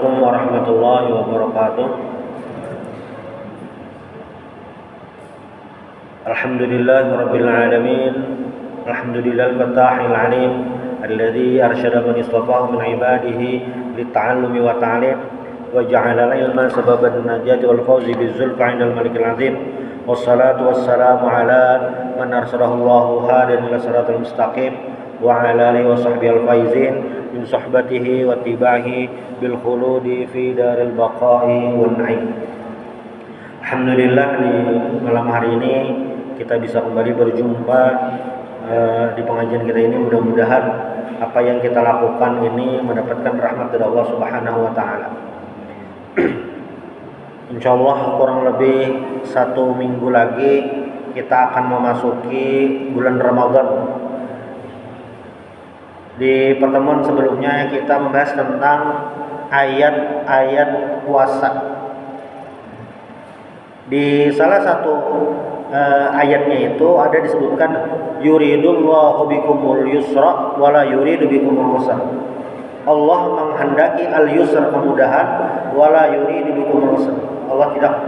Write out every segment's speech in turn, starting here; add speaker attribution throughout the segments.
Speaker 1: Assalamualaikum warahmatullahi wabarakatuh. Alhamdulillahirabbil alamin. Alhamdulillahil fatahil alim alladzi arsyada man istafahu min ibadihi litta'allumi wa ta'lim wa ja'ala al-ilma sababan najati wal fawzi bizulfa 'indal malikil 'azim. Wassalatu wassalamu ala man arsalahu Allahu hadiyan ila siratal mustaqim wa ala alihi wa sahbihi al-faizin min suhbatihi wa tibahi bil khuludi fi daril baqa'i wan na'im. Alhamdulillah, di malam hari ini kita bisa kembali berjumpa di pengajian kita ini. Mudah-mudahan apa yang kita lakukan ini mendapatkan rahmat dari Allah Subhanahu wa taala. Insyaallah kurang lebih 1 minggu lagi kita akan memasuki bulan Ramadan. Di pertemuan sebelumnya kita membahas tentang ayat-ayat puasa. Di salah satu ayatnya itu ada disebutkan yuridullahu bikumul yusra wala yuridu bikumul usra. Allah menghendaki al-yusra, kemudahan, wala yuridu bikumul usra. Allah tidak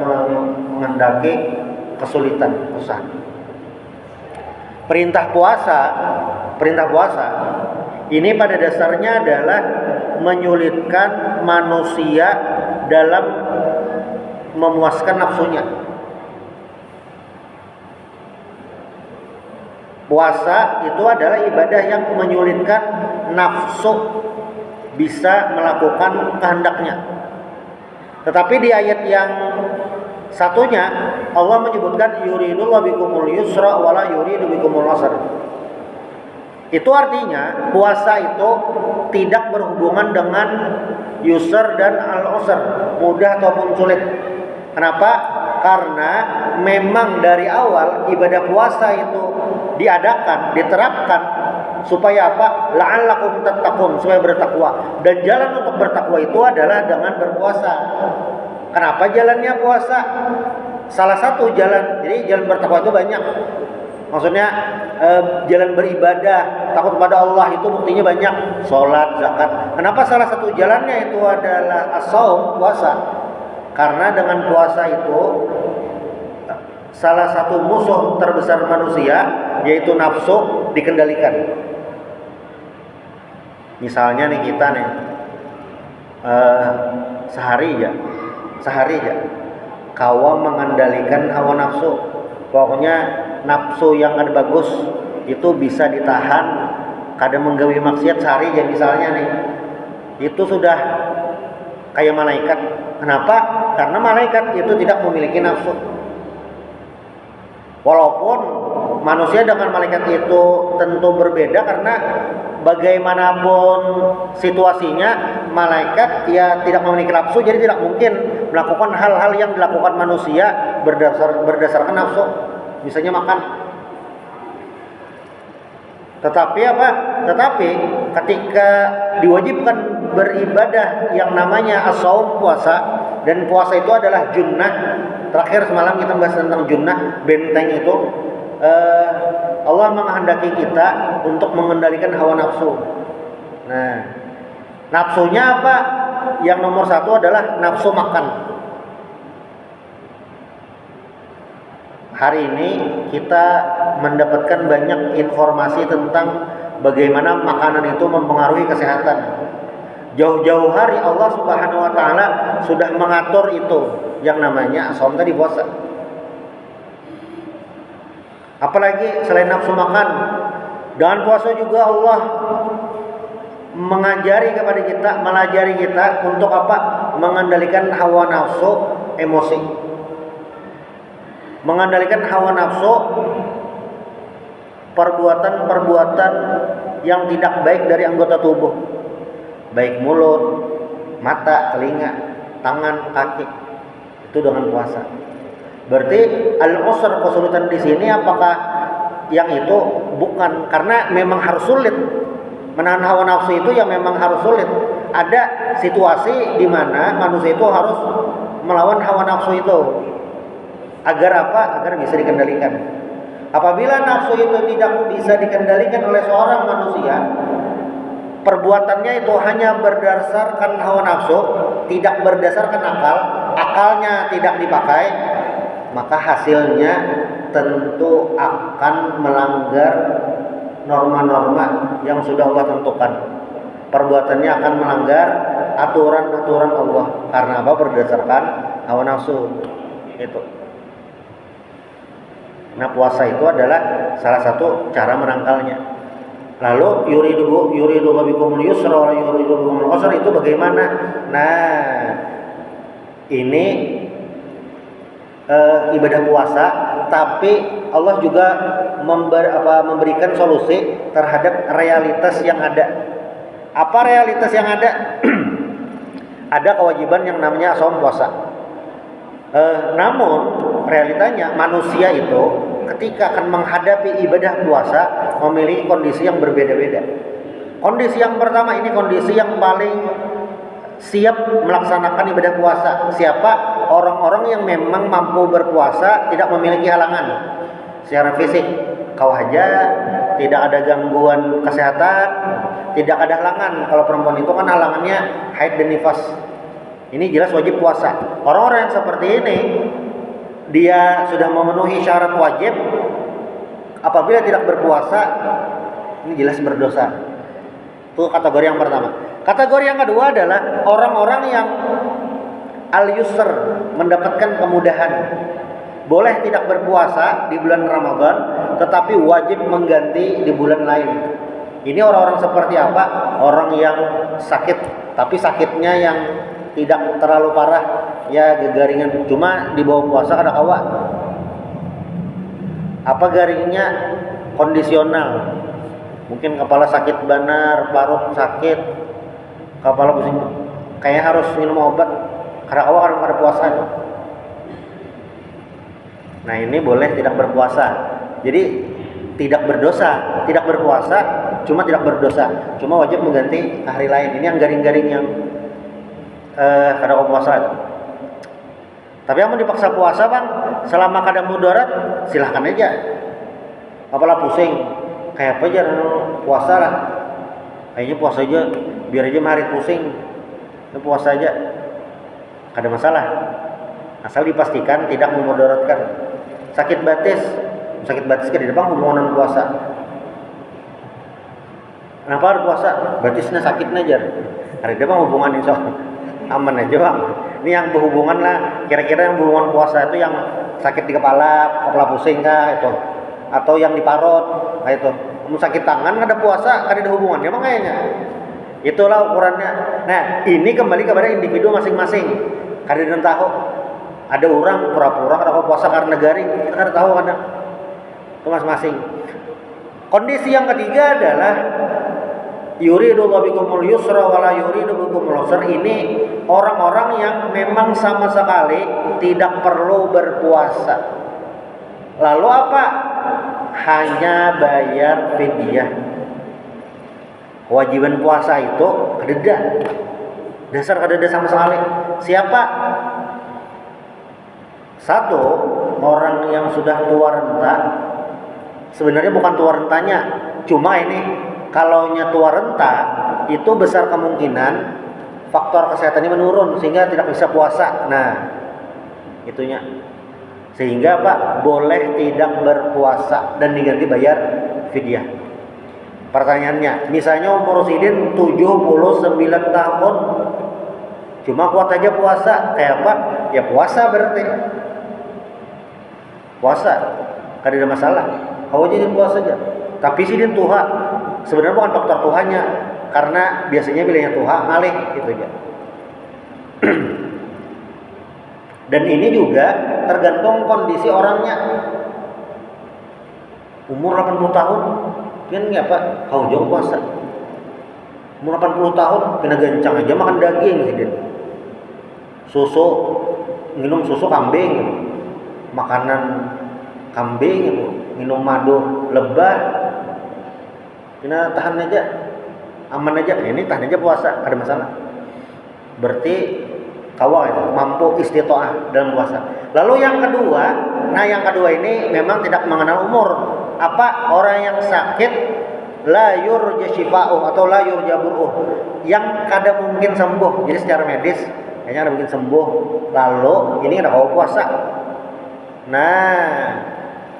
Speaker 1: menghendaki kesulitan, susah. Perintah puasa ini pada dasarnya adalah menyulitkan manusia dalam memuaskan nafsunya. Puasa itu adalah ibadah yang menyulitkan nafsu bisa melakukan kehendaknya. Tetapi di ayat yang satunya Allah menyebutkan yuridullahu bikumul yusra wala yuridu bikumul usra. Itu artinya puasa itu tidak berhubungan dengan yusr dan al-usr, mudah ataupun sulit. Kenapa? Karena memang dari awal ibadah puasa itu diadakan, diterapkan supaya apa? La'allakum tattaqun, supaya bertakwa. Dan jalan untuk bertakwa itu adalah dengan berpuasa. Kenapa jalannya puasa? Salah satu jalan, jadi jalan bertakwa itu banyak. Maksudnya jalan beribadah, takut kepada Allah itu buktinya banyak. Sholat, zakat. Kenapa salah satu jalannya itu adalah as-shaum, puasa? Karena dengan puasa itu salah satu musuh terbesar manusia, yaitu nafsu, dikendalikan. Misalnya nih kita nih sehari aja kawa mengendalikan hawa nafsu. Pokoknya nafsu yang ada bagus itu bisa ditahan, kadang menggawi maksiat sehari ya misalnya nih, itu sudah kayak malaikat. Kenapa? Karena malaikat itu tidak memiliki nafsu. Walaupun manusia dengan malaikat itu tentu berbeda, karena bagaimanapun situasinya malaikat ya tidak memiliki nafsu, jadi tidak mungkin melakukan hal-hal yang dilakukan manusia berdasarkan nafsu, misalnya makan. Tetapi ketika diwajibkan beribadah yang namanya as-shaum, puasa, dan puasa itu adalah junnah. Terakhir semalam kita bahas tentang junnah, benteng itu. Allah menghendaki kita untuk mengendalikan hawa nafsu. Nah, nafsunya apa? Yang nomor 1 adalah nafsu makan. Hari ini kita mendapatkan banyak informasi tentang bagaimana makanan itu mempengaruhi kesehatan. Jauh-jauh hari Allah Subhanahu wa taala sudah mengatur itu yang namanya shaum tadi, puasa. Apalagi selain nafsu makan, dengan puasa juga Allah melajari kita untuk apa? Mengendalikan hawa nafsu, emosi. Mengendalikan hawa nafsu, perbuatan-perbuatan yang tidak baik dari anggota tubuh, baik mulut, mata, telinga, tangan, kaki, itu dengan puasa. Berarti al-usr, kesulitan di sini apakah yang itu? Bukan, karena memang harus sulit. Menahan hawa nafsu itu yang memang harus sulit. Ada situasi di mana manusia itu harus melawan hawa nafsu itu. Agar apa? Agar bisa dikendalikan. Apabila nafsu itu tidak bisa dikendalikan oleh seorang manusia, perbuatannya itu hanya berdasarkan hawa nafsu, tidak berdasarkan akal, akalnya tidak dipakai, maka hasilnya tentu akan melanggar norma-norma yang sudah Allah tentukan. Perbuatannya akan melanggar aturan-aturan Allah. Karena apa? Berdasarkan hawa nafsu. Itu. Nah, puasa itu adalah salah satu cara menangkalnya. Lalu yuridu bikumul yusra wa yuridu bikumul usra itu bagaimana? Nah, ini ibadah puasa, tapi Allah juga memberikan solusi terhadap realitas yang ada. Apa realitas yang ada? Ada kewajiban yang namanya saum puasa. Namun realitanya manusia itu ketika akan menghadapi ibadah puasa memiliki kondisi yang berbeda-beda. Kondisi yang pertama ini kondisi yang paling siap melaksanakan ibadah puasa. Siapa? Orang-orang yang memang mampu berpuasa, tidak memiliki halangan secara fisik. Kau aja tidak ada gangguan kesehatan, tidak ada halangan. Kalau perempuan itu kan halangannya haid dan nifas. Ini jelas wajib puasa. Orang-orang yang seperti ini dia sudah memenuhi syarat wajib, apabila tidak berpuasa ini jelas berdosa. Itu kategori yang pertama. Kategori yang kedua adalah orang-orang yang al-yusr, mendapatkan kemudahan. Boleh tidak berpuasa di bulan Ramadan, tetapi wajib mengganti di bulan lain. Ini orang-orang seperti apa? Orang yang sakit, tapi sakitnya yang tidak terlalu parah, ya garingan, cuma di bawah puasa ada kawa. Apa garingnya? Kondisional. Mungkin kepala sakit benar, parut sakit, kepala pusing, kayaknya harus minum obat karena kawa kadang ada puasa. Nah, ini boleh tidak berpuasa. Jadi tidak berdosa, tidak berpuasa, cuma tidak berdosa, cuma wajib mengganti hari lain. Ini yang garing-garing yang kada puasa itu. Tapi yang mau dipaksa puasa bang, selama kada mudarat silahkan aja. Apalah pusing, kayak apa aja puasa lah. Kayaknya puasa aja, biar aja hari pusing, puasa aja, kada masalah. Asal dipastikan tidak memudaratkan. Sakit batis ke di depan hubungan puasa. Kenapa harus puasa? Batisnya sakitnya aja. Hari depan hubungan insya Allah aman aja bang. Ini yang berhubungan lah, kira-kira yang berhubungan puasa itu yang sakit di kepala pusing kah itu, atau yang di parut, nah itu. Kamu sakit tangan ada puasa, kan ada hubungannya makanya. Itulah ukurannya. Nah, ini kembali kepada individu masing-masing. Kadang tahu ada orang pura-pura kada puasa karena garing, kita kada tahu kadang. Itu masing-masing. Kondisi yang ketiga adalah yuridu bikumul yusra wala yuridu bikumul usra. Ini orang-orang yang memang sama sekali tidak perlu berpuasa. Lalu apa? Hanya bayar fidyah. Kewajiban puasa itu kededa. Dasar kededa sama sekali. Siapa? Satu, orang yang sudah tua renta. Sebenarnya bukan tua rentanya, cuma ini kalau tua renta itu besar kemungkinan faktor kesehatannya menurun sehingga tidak bisa puasa. Nah, itunya. Sehingga Pak boleh tidak berpuasa dan diganti bayar fidyah. Pertanyaannya, misalnya umur Sidin 79 tahun, cuma kuat aja puasa, kayak apa? Ya puasa berarti. Puasa, kada ada masalah. Kau jadi puasa aja. Tapi Sidin tuha, sebenarnya bukan faktor tuhannya, karena biasanya bilangnya tuha ngalih gitu aja. Dan ini juga tergantung kondisi orangnya. Umur 80 tahun kan apa? Kau jauh puasa. Umur 80 tahun kena gancang aja makan daging Sidin. Susu, minum susu kambing, makanan kambing, minum madu lebah, kena tahan aja, aman aja. Ini tahan aja puasa, ada masalah. Berarti kawal itu mampu istitoah dalam puasa. Lalu yang kedua, yang kedua ini memang tidak mengenal umur. Apa? Orang yang sakit la yurja syifa'uh atau la yurja bur'uh, yang kada mungkin sembuh. Jadi secara medis kayaknya ada bikin sembuh, lalu ini ada kau puasa. Nah,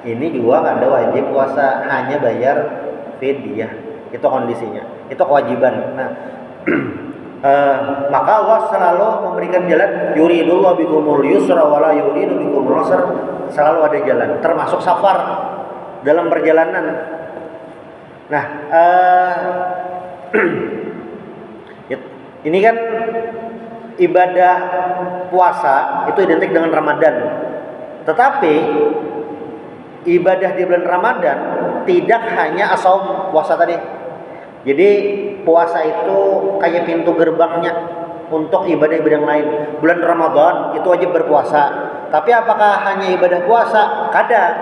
Speaker 1: ini juga nggak ada wajib puasa, hanya bayar fidyah. Itu kondisinya, itu kewajiban. Nah, maka Allah selalu memberikan jalan, yuridullahu bikumul yusra wala yuridu bikumul usra, selalu ada jalan, termasuk safar dalam perjalanan. Nah, ini kan ibadah puasa itu identik dengan Ramadan. Tetapi ibadah di bulan Ramadan tidak hanya asaum puasa tadi. Jadi puasa itu kayak pintu gerbangnya untuk ibadah-ibadah yang lain. Bulan Ramadan itu wajib berpuasa. Tapi apakah hanya ibadah puasa? Kadang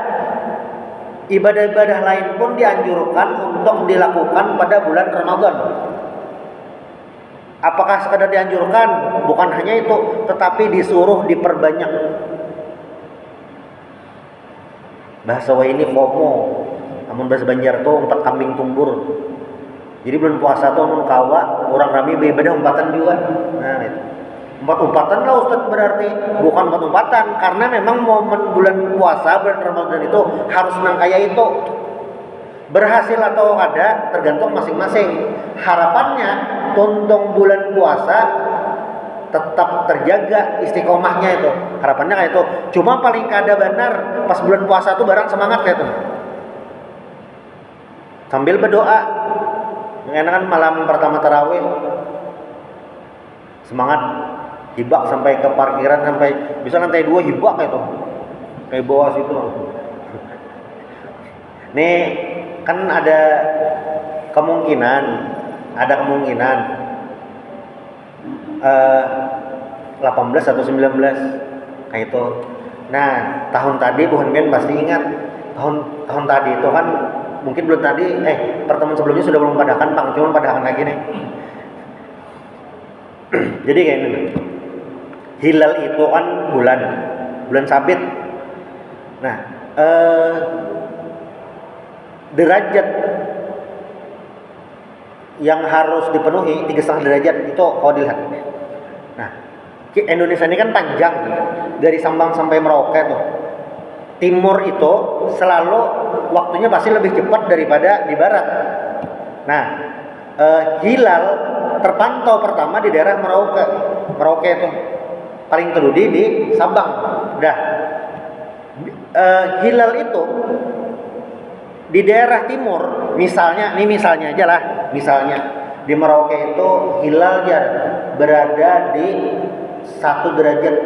Speaker 1: ibadah-ibadah lain pun dianjurkan untuk dilakukan pada bulan Ramadan. Apakah sekadar dianjurkan? Bukan hanya itu, tetapi disuruh diperbanyak. Bahasa ini FOMO, namun bahasa Banjar tuh 4 kambing tumbur. Jadi bulan puasa tuh mun kawa orang rame beribadah umpatan juga. Nah itu. Umpatan lah Ustaz, berarti bukan umpatan, karena memang momen bulan puasa, bulan Ramadan itu harus nang kaya itu. Berhasil atau ada tergantung masing-masing. Harapannya tuntung bulan puasa tetap terjaga istiqomahnya itu. Harapannya kayak itu. Cuma paling kada benar pas bulan puasa tuh barang semangat kayak itu. Sambil berdoa. Yang enak kan malam pertama tarawih semangat hibak sampai ke parkiran, sampai bisa lantai 2 hibak kayak itu. Kayak bawah situ. Nih kan ada kemungkinan 18 atau 19 kayak itu. Nah, tahun tadi Bu Hanbian pasti ingat tahun tadi itu kan mungkin belum tadi pertemuan sebelumnya sudah belum padakan Bang, cuma padakan lagi nih. Jadi kayak ini. Hilal itu kan bulan sabit. Nah, derajat yang harus dipenuhi 3,5 derajat itu kalau dilihat. Nah, Indonesia ini kan panjang dari Sabang sampai Merauke tuh. Timur itu selalu waktunya pasti lebih cepat daripada di barat. Nah, hilal terpantau pertama di daerah Merauke. Merauke itu paling terudi di Sabang. Udah. Hilal itu di daerah timur, misalnya aja lah, misalnya di Merauke itu hilal berada di 1 derajat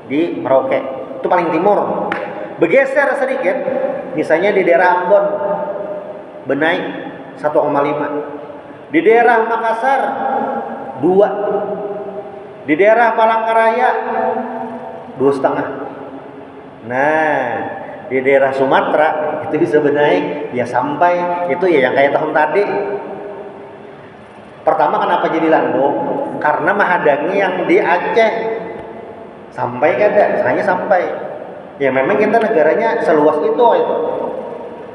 Speaker 1: di Merauke, itu paling timur. Bergeser sedikit, misalnya di daerah Ambon benaik 1,5, di daerah Makassar 2, di daerah Palangkaraya 2,5. Nah, di daerah Sumatera itu bisa bernaik ya sampai itu ya yang kayak tahun tadi. Pertama kenapa jadi landung? Karena menghadangi yang di Aceh. Sampai kada, hanya sampai. Ya memang kita negaranya seluas itu.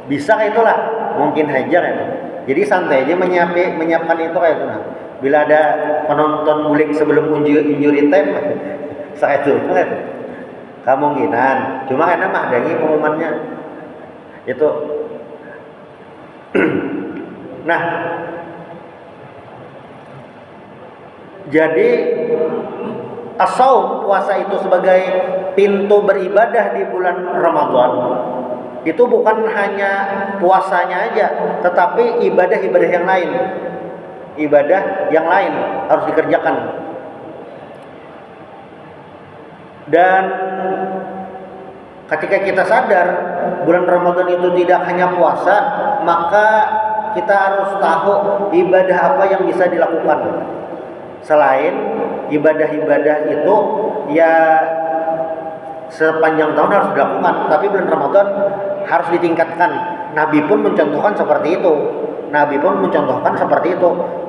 Speaker 1: Bisa kayak itulah, mungkin aja itu. Jadi santai aja menyiapkan itu kayak itu. Nah, bila ada penonton bulik sebelum injury time, saya itu kemungkinan. Cuma karena menghadangi pengumumannya itu. Nah, jadi as-saum, puasa itu sebagai pintu beribadah di bulan Ramadan. Itu bukan hanya puasanya aja, tetapi ibadah-ibadah yang lain. Ibadah yang lain harus dikerjakan. Dan ketika kita sadar bulan Ramadan itu tidak hanya puasa, maka kita harus tahu ibadah apa yang bisa dilakukan. Selain ibadah-ibadah itu ya sepanjang tahun harus dilakukan, tapi bulan Ramadan harus ditingkatkan. Nabi pun mencontohkan seperti itu.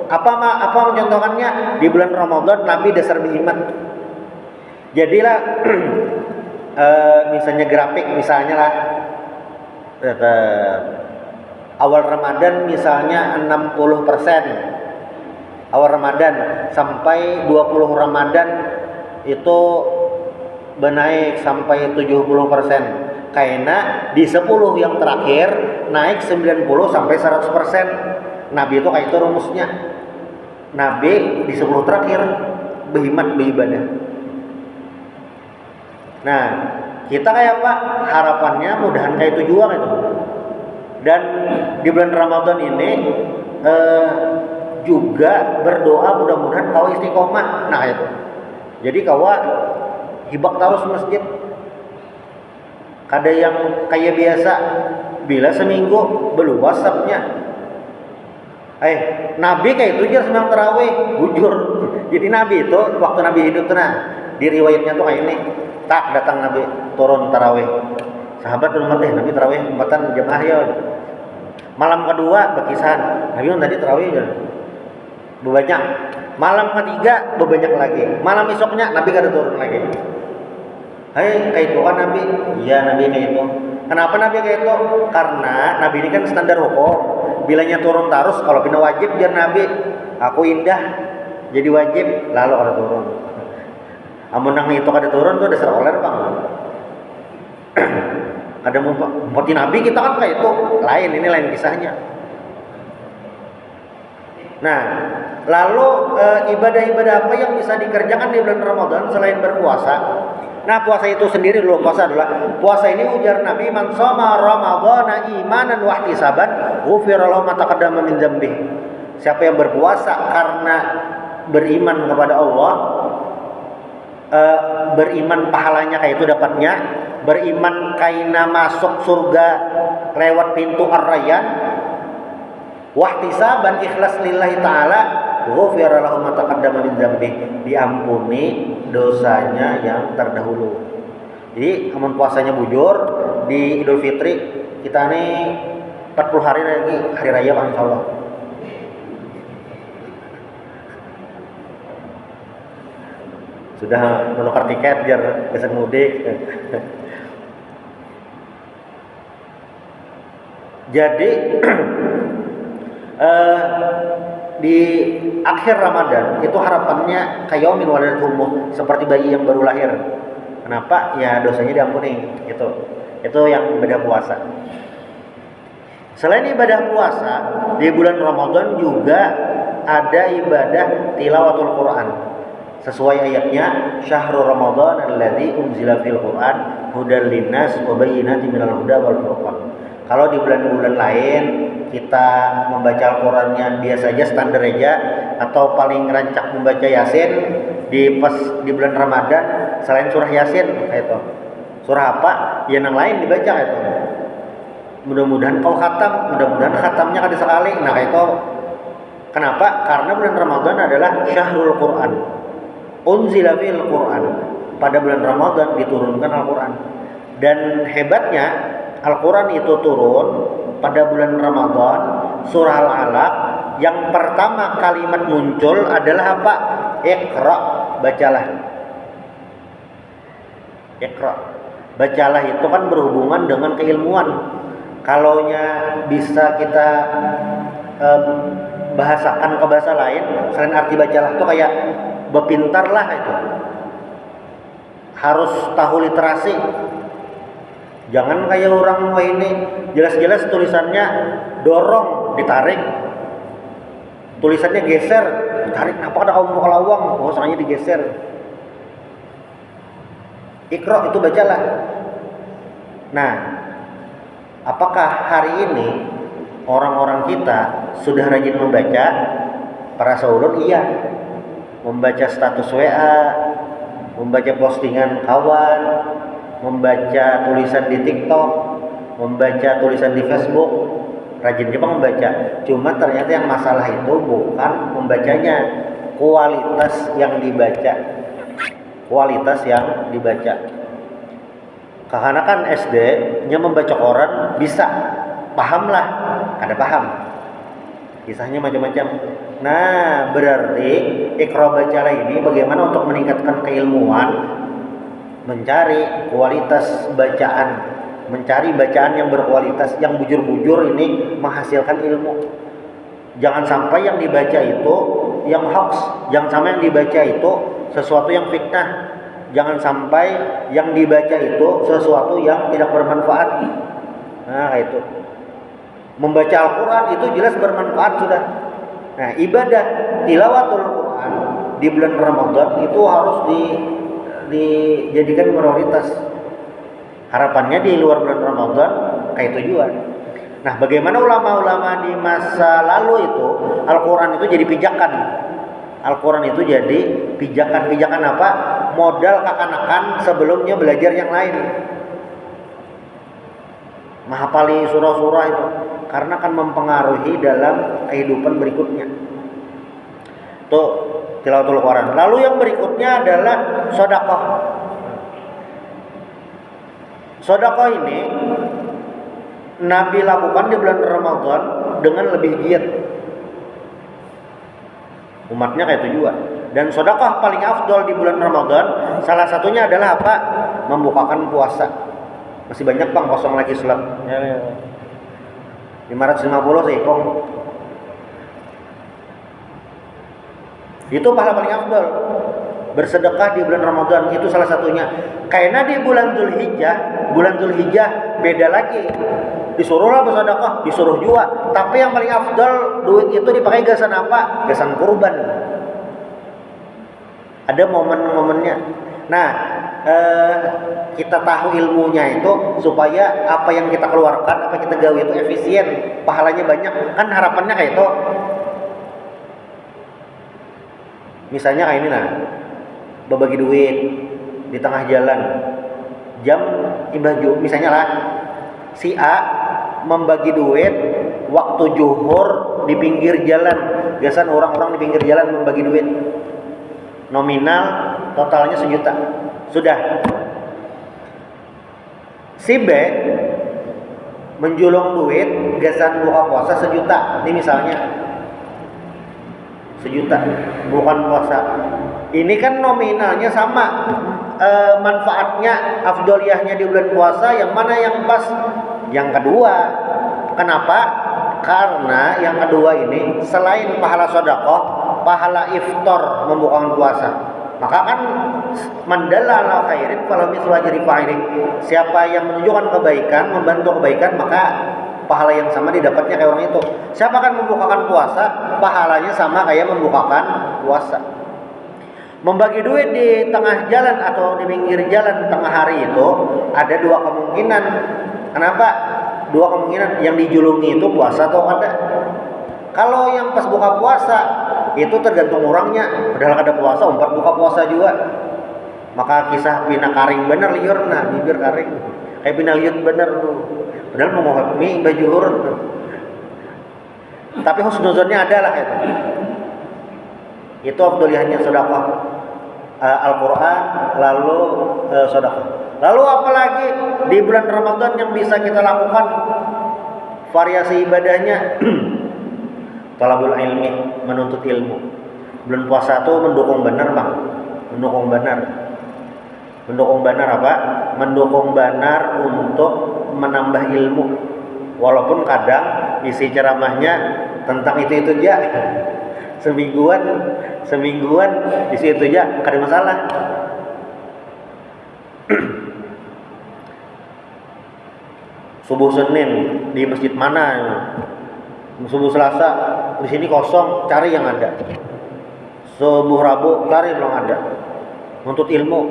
Speaker 1: Apa mencontohkannya? Di bulan Ramadan Nabi dasar berhimmat. Jadilah misalnya grafik misalnya lah awal Ramadan misalnya 60%. awal Ramadan sampai 20 Ramadan itu benaik sampai 70%. Karena di 10 yang terakhir naik 90 sampai 100%. Nabi itu kayak itu rumusnya. Nabi di 10 terakhir berhimmat beribadah. Nah, kita kayak apa? Harapannya mudahan kayak itu juga gitu. Dan di bulan Ramadan ini juga berdoa mudah-mudahan kau istiqomah. Nah itu. Jadi kau hibak terus masjid. Ada yang kayak biasa bila seminggu belum WhatsAppnya. Nabi kayak itu aja senang tarawih, bujur. Jadi Nabi itu waktu Nabi hidup tuh di riwayatnya tuh kayak ini. Tak datang Nabi turun tarawih. Sahabat umat Nabi tarawih umpatan jamaah ya. Malam kedua berkisahan. Nabi tadi tarawih ya. Berbanyak. Malam ketiga berbanyak lagi. Malam esoknya Nabi kada turun lagi. Kayak itu kan Nabi. Iya Nabi kayak itu. Kenapa Nabi kayak itu? Karena Nabi ini kan standar hukum. Bilanya turun terus, kalau pindah wajib biar Nabi. Aku indah jadi wajib, lalu ada turun. Amun nang itu kada turun tuh dasar oler bang. Ada moti Nabi kita kan kayak itu. Ini lain kisahnya. Nah, lalu ibadah-ibadah apa yang bisa dikerjakan di bulan Ramadan selain berpuasa? Nah, puasa itu sendiri dulu, puasa ini ujar Nabi, man shoma ramadhana imanan wa ihtisaban ghufira lahu ma taqaddama min dzambi. Siapa yang berpuasa karena beriman kepada Allah, beriman pahalanya kayak itu dapatnya, beriman kaina masuk surga lewat pintu Ar-Rayyan, wa ihtisaban ikhlas lillahi taala ghufira lahu ma taqaddama min dzambi, diampuni dosanya yang terdahulu. Jadi amun puasanya bujur di Idul Fitri kita nih 40 hari lagi hari raya Bang insyaallah. Sudah menukar tiket biar bisa mudik. Jadi di akhir Ramadan itu harapannya kayomin waladatuhum, seperti bayi yang baru lahir. Kenapa? Ya dosanya diampuni gitu. Itu yang ibadah puasa. Selain ibadah puasa, di bulan Ramadan juga ada ibadah tilawatul Quran. Sesuai ayatnya, syahrul Ramadan alladzi unzila fil Quran hudal linnas wa bayyinatin minal huda wal furqan. Kalau di bulan-bulan lain kita membaca Al-Qur'annya biasa aja, standar aja, atau paling rancak membaca Yasin, di bulan Ramadan selain surah Yasin kayak itu. Surah apa? Ya yang lain dibaca kayak itu. Mudah-mudahan kau khatam, mudah-mudahan khatamnya kada sekali. Nah kayak itu. Kenapa? Karena bulan Ramadan adalah syahrul Quran. Unzila fil Quran. Pada bulan Ramadan diturunkan Al-Quran. Dan hebatnya Al-Quran itu turun pada bulan Ramadan. Surah Al-Alaq yang pertama kalimat muncul adalah apa? Iqra, bacalah. Iqra, bacalah itu kan berhubungan dengan keilmuan. Kalaunya bisa kita bahasakan ke bahasa lain selain arti bacalah itu kayak berpintarlah itu. Harus tahu literasi. Jangan kayak orang ini jelas-jelas tulisannya dorong ditarik, tulisannya geser ditarik, kenapa ada kaum kelawang? Oh soalnya digeser. Iqra itu bacalah. Nah, apakah hari ini orang-orang kita sudah rajin membaca? Para saulun iya, membaca status WA, membaca postingan kawan, membaca tulisan di TikTok, membaca tulisan di Facebook, rajin juga membaca. Cuma ternyata yang masalah itu bukan membacanya, kualitas yang dibaca. Kualitas yang dibaca. Karena kan SD-nya membaca koran bisa, pahamlah, kada paham. Kisahnya macam-macam. Nah, berarti Iqra bacalah ini bagaimana untuk meningkatkan keilmuan, mencari kualitas bacaan, mencari bacaan yang berkualitas, yang bujur-bujur ini menghasilkan ilmu. Jangan sampai yang dibaca itu yang hoax, jangan sampai yang dibaca itu sesuatu yang fitnah, jangan sampai yang dibaca itu sesuatu yang tidak bermanfaat. Nah, kayak itu. Membaca Al-Quran itu jelas bermanfaat sudah. Nah, ibadah tilawatul Quran di bulan Ramadan itu harus dijadikan prioritas. Harapannya di luar bulan Ramadan kayak tujuan. Nah, bagaimana ulama-ulama di masa lalu itu Al-Quran itu jadi pijakan. Al-Quran itu jadi pijakan. Pijakan apa? Modal kekanakan sebelumnya belajar yang lain. Menghafali surah-surah itu karena akan mempengaruhi dalam kehidupan berikutnya. Itu tilawatul Quran. Lalu yang berikutnya adalah sedekah. Sedekah ini Nabi lakukan di bulan Ramadan dengan lebih giat. Umatnya kayak tujuan. Dan sedekah paling afdol di bulan Ramadan salah satunya adalah apa? Membukakan puasa. Masih banyak Bang kosong lagi slot. Ya. 550 sih kong. Itu pahala paling afdol. Bersedekah di bulan Ramadan itu salah satunya. Karena di bulan Dzulhijjah beda lagi. Disuruhlah bersedekah, disuruh juga. Tapi yang paling afdal duit itu dipakai gasan apa? Gasan kurban. Ada momen-momennya. Nah, kita tahu ilmunya itu supaya apa yang kita keluarkan, apa yang kita gawe itu efisien, pahalanya banyak. Kan harapannya kayak itu. Misalnya kayak ini nah, berbagi duit di tengah jalan. Jam imbaju, misalnya lah, si A membagi duit waktu zuhur di pinggir jalan. Biasanya orang-orang di pinggir jalan membagi duit. Nominal totalnya 1 juta. Sudah. Si B menjulung duit gasan buka puasa 1 juta. Ini misalnya 1 juta bukan puasa. Ini kan nominalnya sama. Manfaatnya, afdoliyahnya di bulan puasa yang mana yang pas? Yang kedua. Kenapa? Karena yang kedua ini selain pahala sedekah, pahala iftar membukakan puasa. Maka kan mandalla ala khairin falahu mithlu ajri fa'ilih. Siapa yang menunjukkan kebaikan, membantu kebaikan, maka pahala yang sama didapatnya kayak orang itu. Siapa akan membukakan puasa, pahalanya sama kayak membukakan puasa. Membagi duit di tengah jalan atau di pinggir jalan tengah hari itu ada 2 kemungkinan. Kenapa? 2 kemungkinan. Yang dijulungi itu puasa atau ada. Kalau yang pas buka puasa itu tergantung orangnya. Padahal ada puasa, umpat buka puasa juga. Maka kisah pina karing bener liurna, bibir karing. Kayak pina liut bener tuh. Padahal mau mie baju hur. Tapi husnuzonnya ada lah itu. Itu afdoliyahnya sedekah. Al-Quran lalu sedekah. Lalu apalagi di bulan Ramadan yang bisa kita lakukan variasi ibadahnya? Talabul ilmi, menuntut ilmu. Bulan puasa itu mendukung benar Bang. Mendukung benar. Mendukung benar apa? Mendukung benar untuk menambah ilmu. Walaupun kadang isi ceramahnya tentang itu aja. Semingguan di situ aja, kada masalah. Subuh Senin di masjid mana? Subuh Selasa di sini kosong, cari yang ada. Subuh Rabu cari belum ada. Untuk ilmu,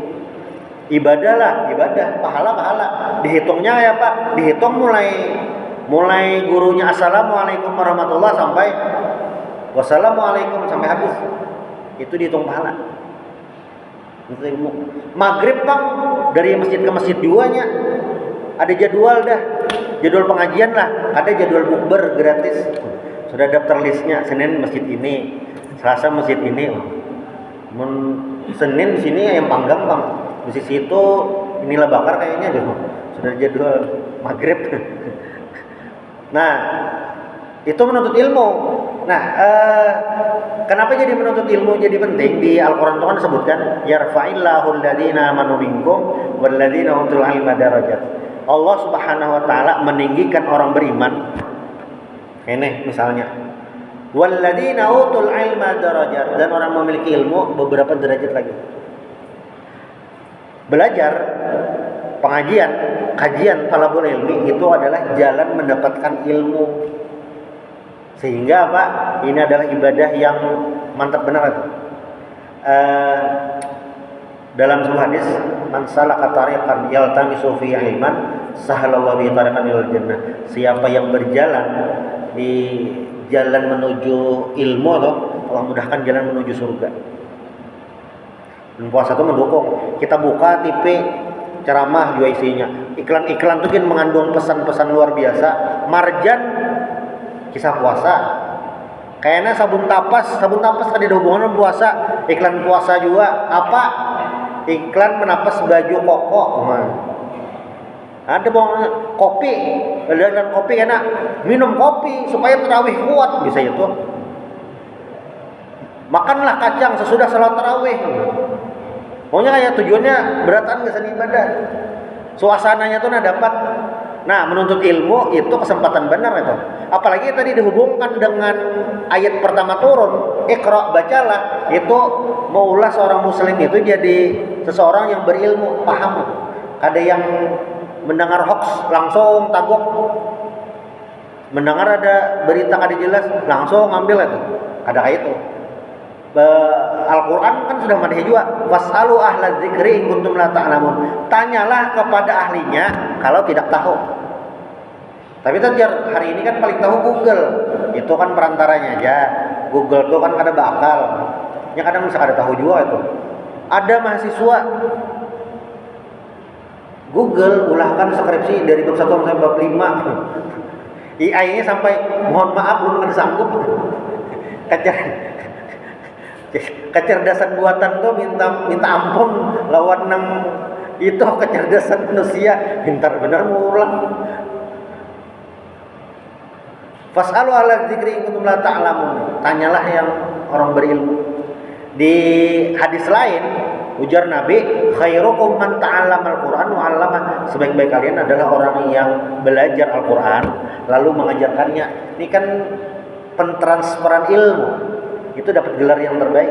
Speaker 1: ibadah lah, ibadah, pahala. Dihitungnya ya Pak, dihitung mulai gurunya assalamualaikum warahmatullahi sampai wassalamualaikum sampai habis. Itu dihitung pahala. Untuk ilmu. Maghrib Bang, dari masjid ke masjid duanya ada jadwal dah. Jadwal pengajian lah, ada jadwal bukber gratis. Sudah daftar listnya. Senin masjid ini, Selasa masjid ini. Senin di sini ayam panggang Bang. Di situ inilah bakar kayaknya deh. Sudah jadwal maghrib. Nah, itu menuntut ilmu. Nah, kenapa jadi menuntut ilmu jadi penting? Di Al-Quran itu kan disebutkan yarfa'illahu alladhina amanu minkum walladhina utul ilma darajat. Allah Subhanahu wa taala meninggikan orang beriman. Ini misalnya Walladzina utul ilma darajat, dan orang memiliki ilmu beberapa derajat lagi. Belajar, pengajian, kajian talabul ilmi itu adalah jalan mendapatkan ilmu. Sehingga apa? Ini adalah ibadah yang mantap benar itu. Dalam sebuah hadis, man salaka tariqan yaltamisu fihi ilman sahalallahu bihi tariqan ilal jannah. Siapa yang berjalan di jalan menuju ilmu atau Allah mudahkan jalan menuju surga. Dan puasa itu mendukung. Kita buka TV ceramah juga isinya iklan-iklan tuh kan mengandung pesan-pesan luar biasa. Marjan kisah puasa. Kayaknya sabun tapas kan ada hubungan dengan puasa. Iklan puasa juga apa? Iklan menapas baju koko. Ada bawang kopi, dan kopi enak. Minum kopi supaya tarawih kuat, bisa itu. Makanlah kacang sesudah salat tarawih. Pokoknya kayak tujuannya beratan nggak ibadah. Suasananya tuh dapat. Nah, menuntut ilmu itu kesempatan benar itu. Apalagi tadi dihubungkan dengan ayat pertama turun, Iqra, bacalah. Itu maulah seorang muslim itu jadi seseorang yang berilmu, paham. Ada yang mendengar hoax langsung tagok. Mendengar ada berita kada jelas langsung ambil itu. Ada kayak itu. Al-Quran kan sudah madhi juga, wasalu ahla dzikri in kuntum la ta'lamun. Tanyalah kepada ahlinya kalau tidak tahu. Tapi tajar hari ini kan paling tahu Google. Itu kan perantaranya aja. Google tuh kan kada bakal. Ya kadang bisa kada tahu juga itu. Ada mahasiswa Google ulahkan skripsi dari bab 1 sampai bab 5. AI-nya sampai mohon maaf belum ada sanggup. Kecerdasan buatan tuh minta ampun lawan nang itu kecerdasan manusia pintar benar mulang. Fasalu ala dzikri in kuntum la ta'lamun. Tanyalah yang orang berilmu. Di hadis lain ujar Nabi, khairukum man ta'allama al-Qur'an wa 'allama. Sebaik-baik kalian adalah orang yang belajar Al-Qur'an lalu mengajarkannya. Ini kan pentransferan ilmu. Itu dapat gelar yang terbaik.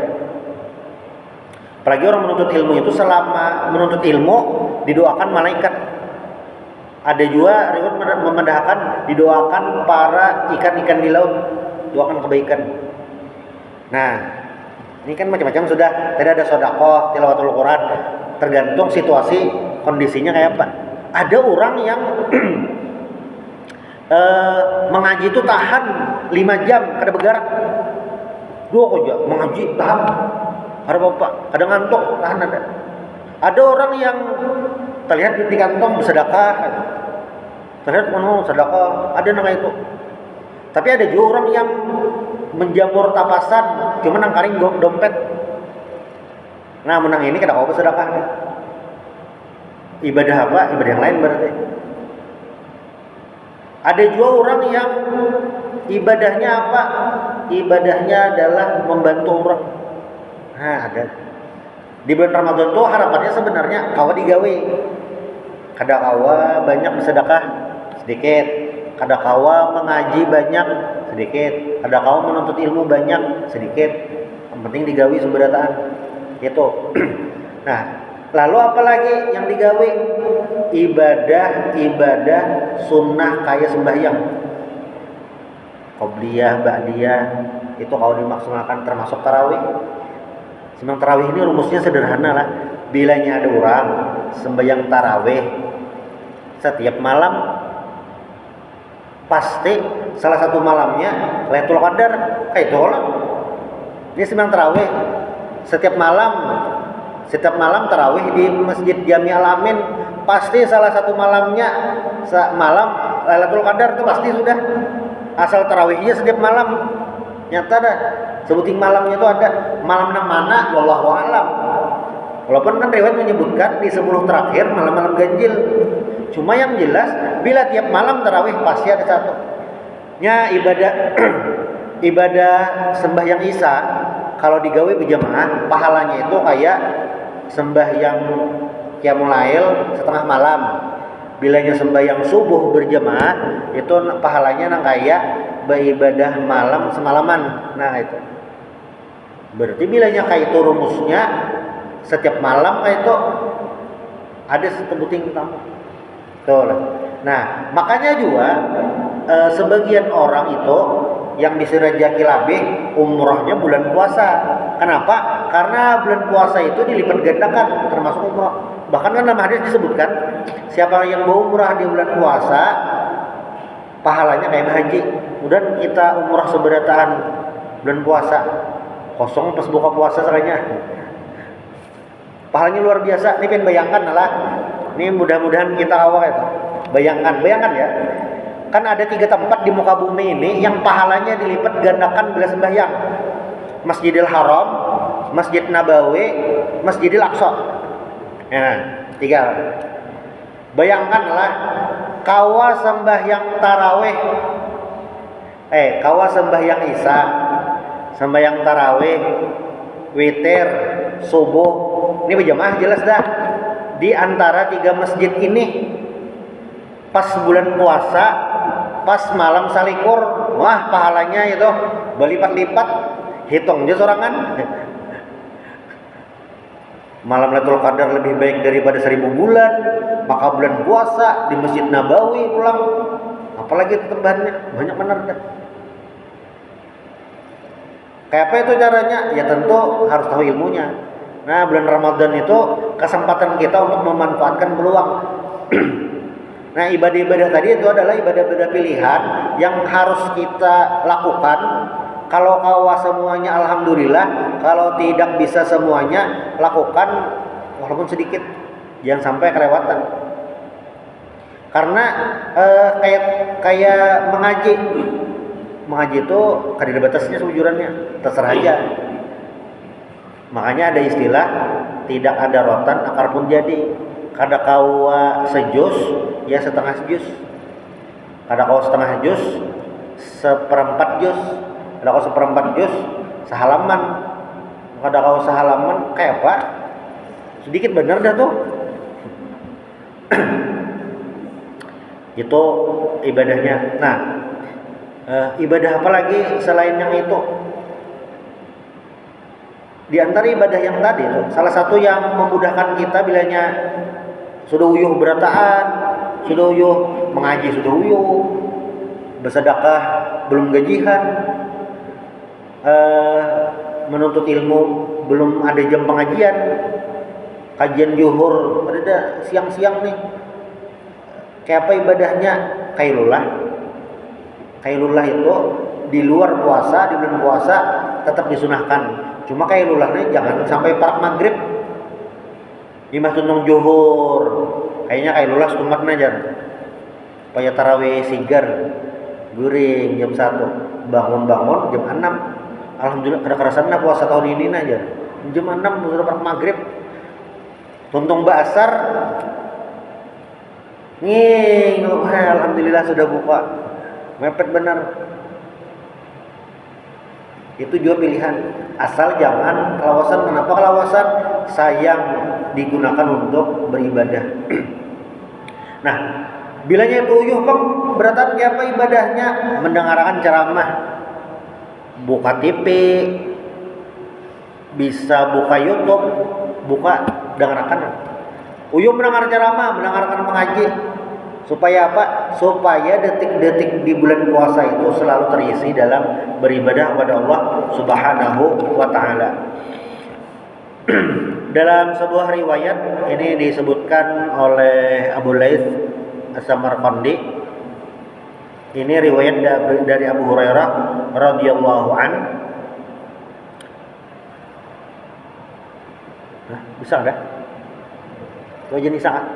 Speaker 1: Apalagi orang menuntut ilmu itu selama menuntut ilmu didoakan malaikat. Ada juga riwayat memendahkan didoakan para ikan-ikan di laut, doakan kebaikan. Nah, ini kan macam-macam sudah. Tadi ada sedekah, tilawatul Quran, tergantung situasi kondisinya kayak apa. Ada orang yang mengaji itu tahan 5 jam kada bergerak. Dua aja mengaji tahan. Ada bapak, kadang ngantuk tahan ada. Ada orang yang terlihat di kantong bersedekah. Terlihat mau sedekah, ada nama itu. Tapi ada juga orang yang menjamur tapasan, cuma nangkaring dompet. Nah, menang ini kada kau bersedekah. Ibadah apa? Ibadah yang lain berarti. Ada juga orang yang ibadahnya apa? Ibadahnya adalah membantu orang. Nah, ada. Di bulan Ramadan tuh harapannya sebenarnya kawa digawe. Kada kawa banyak bersedekah sedikit, kada kawa mengaji banyak sedikit, kada kawa menuntut ilmu banyak sedikit. Yang penting digawe seberataan. Itu. Nah, lalu apalagi yang digawe? Ibadah sunnah kayak sembahyang. Qobliyah, ba'diyah itu kalau dimaksimalkan termasuk tarawih. Sembahyang tarawih ini rumusnya sederhana lah. Bilanya ada orang sembahyang tarawih setiap malam, pasti salah satu malamnya Lailatul Qadar. Kayak itu lah. Ini sembahyang tarawih setiap malam tarawih di Masjid Jami Al-Amin, pasti salah satu malamnya malam Lailatul Qadar itu pasti sudah. Asal tarawihnya setiap malam. Nyata dah sebuting malamnya itu ada. Malam mana wallahu a'lam. Walaupun kan riwayat menyebutkan di 10 terakhir malam-malam ganjil. Cuma yang jelas bila tiap malam tarawih pasti ada satu. Nya ibadah sembahyang Isya kalau digawe berjamaah pahalanya itu kayak sembahyang qiyamul lail setengah malam. bilanya sembahyang subuh berjamaah itu pahalanya nang kayak beribadah malam semalaman. Nah itu berarti bilanya kayak itu rumusnya setiap malam kayak itu ada sebuting tamu. Tuh. Nah makanya juga sebagian orang itu yang bisa rezeki lebih umrohnya bulan puasa. Kenapa? Karena bulan puasa itu dilipat gandakan termasuk umroh. Bahkan kan dalam hadis disebutkan siapa yang berumrah di bulan puasa pahalanya kayak haji. Kemudian kita umrah seberataan bulan puasa kosong pas buka puasa sekalinya. Pahalanya luar biasa. Ini pengen bayangkan lah. Ini mudah-mudahan kita awal itu. Bayangkan ya. Kan ada 3 tempat di muka bumi ini yang pahalanya dilipat gandakan bila sembahyang. Masjidil Haram, Masjid Nabawi, Masjidil Aqsa. Nah, 3. Bayangkanlah kawa sembahyang tarawih. Kawa sembahyang Isya, sembahyang tarawih, witir, subuh. Ini berjamaah jelas dah. Di antara 3 masjid ini pas bulan puasa, pas malam salikur, wah pahalanya itu berlipat-lipat. Hitung aja sorangan. Malam Lailatul Qadar lebih baik daripada 1000 bulan. Maka bulan puasa di Masjid Nabawi pulang, apalagi tambahannya banyak benar dah. Kayak apa itu caranya? Ya tentu harus tahu ilmunya. Nah bulan Ramadan itu kesempatan kita untuk memanfaatkan peluang. Nah ibadah-ibadah tadi itu adalah ibadah-ibadah pilihan yang harus kita lakukan. Kalau kawa semuanya alhamdulillah, kalau tidak bisa semuanya lakukan walaupun sedikit, jangan sampai kelewatan. Karena kayak mengaji itu kan ada batasnya sebujurannya, terserah aja. Makanya ada istilah tidak ada rotan akar pun jadi. Kada kawa sejus ya setengah jus, kada kawa setengah jus seperempat jus, kada kawa seperempat jus sehalaman, kada kawa sehalaman kayak apa sedikit bener dah tuh. Itu ibadahnya. Nah ibadah apa lagi selain yang itu? Di antara ibadah yang tadi tuh, salah satu yang memudahkan kita bilanya sudah uyuh berataan, sudah uyuh mengaji, sudah uyuh bersedekah belum gajian, menuntut ilmu belum ada jam pengajian, kajian zuhur ada siang-siang nih. Kayak apa ibadahnya? Qailullah itu di luar puasa, di bulan puasa tetap disunahkan. Cuma qailullahnya jangan sampai parak maghrib. Imah tuntung zuhur. Kayaknya qailullah setumat aja. Supaya tarawih sigar. Guring jam 1. Bangun-bangun jam 6. Alhamdulillah kada kerasanna puasa tahun ini aja. Jam 6 sudah parak maghrib. Tuntung basar. Alhamdulillah sudah buka. Mepet benar. Itu juga pilihan. Asal jangan kelawasan. Kenapa kelawasan? Sayang digunakan untuk beribadah. Nah, bilanya itu uyuh bang, beratan kayak apa ibadahnya? Mendengarkan ceramah, buka TV, bisa buka YouTube, buka dengarkan. Uyuh mendengar ceramah, mendengarkan mengaji. Supaya apa? Supaya detik-detik di bulan puasa itu selalu terisi dalam beribadah kepada Allah Subhanahu wa taala. Dalam sebuah riwayat ini disebutkan oleh Abu Laits As-Samarqandi. Ini riwayat dari Abu Hurairah radhiyallahu an. Bisa enggak? Itu jenis saat.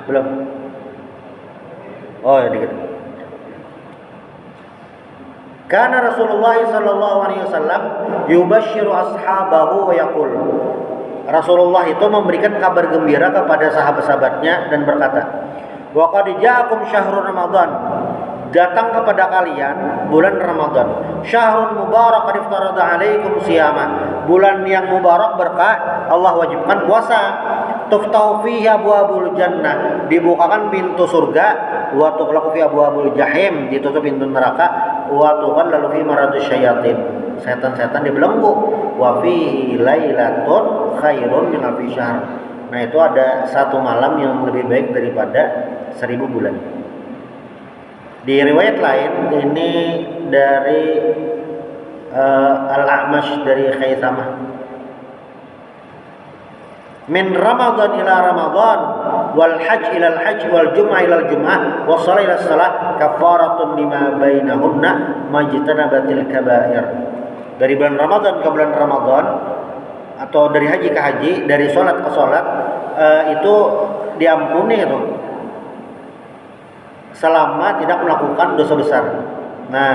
Speaker 1: Belum. Oh ya dikit. Karena Rasulullah sallallahu alaihi wasallam yubashshiru ashabahu wa yaqul. Rasulullah itu memberikan kabar gembira kepada sahabat-sahabatnya dan berkata, "Wa qad ja'akum syahrul Ramadan." Datang kepada kalian bulan Ramadan. Syahrun mubarak qad iftarada alaikum siyama. Bulan yang mubarak berkah, Allah wajibkan puasa. tuftahu fihi abwabul jannah, dibukakan pintu surga, wa tughlaqu fi abwabul jahim, ditutup pintu neraka, wa tughallalu fi maradus syayatin, setan-setan dibelenggu, wa fihi lailatun khairun min alfi syahr. Nah, itu ada satu malam yang lebih baik daripada 1000 bulan. Di riwayat lain ini dari Al-A'mash dari Khaisamah, min Ramadan ila Ramadan wal hajj ila al hajj wal jum'ah ila al jum'ah was shalah ila shalah kafaratun lima bainahunna majtanabatil kaba'ir. Dari bulan Ramadan ke bulan Ramadan, atau dari haji ke haji, dari sholat ke sholat, itu diampuni itu selama tidak melakukan dosa besar. Nah,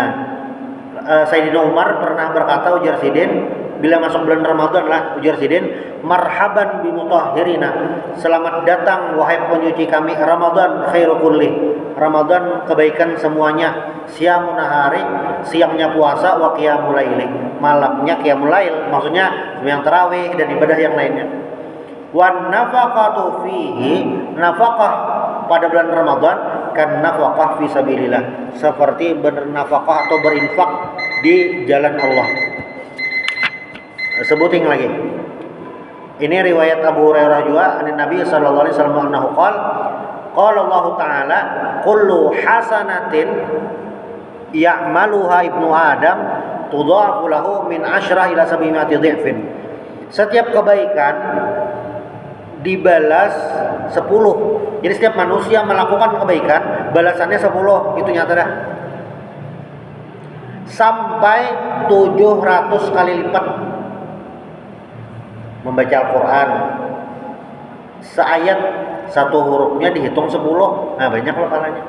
Speaker 1: Sayyidina Umar pernah berkata, ujar Sidin, bila masuk bulan Ramadan lah, ujar Sidin, marhaban bimutahhirina, selamat datang wahai penyuci kami, Ramadan khairu kulli, Ramadan kebaikan semuanya, siamun nahari, siangnya puasa, wa qiyamul laili, malamnya qiyamul lail, maksudnya yang tarawih dan ibadah yang lainnya. Wan nafaqatu fihi, nafaqah pada bulan Ramadan kan nafaqah fi sabilillah, seperti bernafkah atau berinfak di jalan Allah. Sebutin lagi. Ini riwayat Abu Hurairah juga, Nabi sallallahu alaihi wasallam annahu qala Allah taala kullu hasanatin ya'maluha ibnu Adam tudhafu lahu min 10 ila 700 dhifin. Setiap kebaikan dibalas 10. Jadi setiap manusia melakukan kebaikan, balasannya 10. Itu nyata dah. Sampai 700 kali lipat. Membaca Al-Quran, seayat satu hurufnya dihitung 10. Nah, banyak loh pahalanya.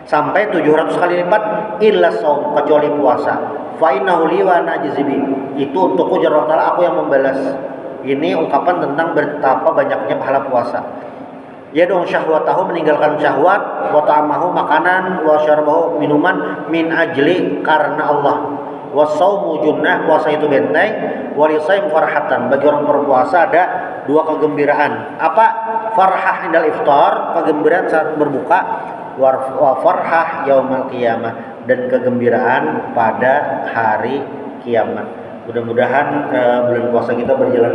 Speaker 1: Sampai 700 kali lipat, illa shaum, kecuali puasa. Fa innahu li wa najzi bi. Itu untukku jalla ta'ala, aku yang membalas. Ini ungkapan tentang betapa banyaknya pahala puasa. Ya dong, syahwatahu, meninggalkan syahwat, wa ta'amahu, makanan, wa syarbahu, minuman, min ajli, karena Allah. Wasaumu junnah, puasa itu benteng, walisaim farhatan, bagi orang berpuasa ada dua kegembiraan. Apa? Farhah indal iftar, kegembiraan saat berbuka, wa farhah yaumal qiyamah, dan kegembiraan pada hari kiamat. Mudah-mudahan bulan puasa kita berjalan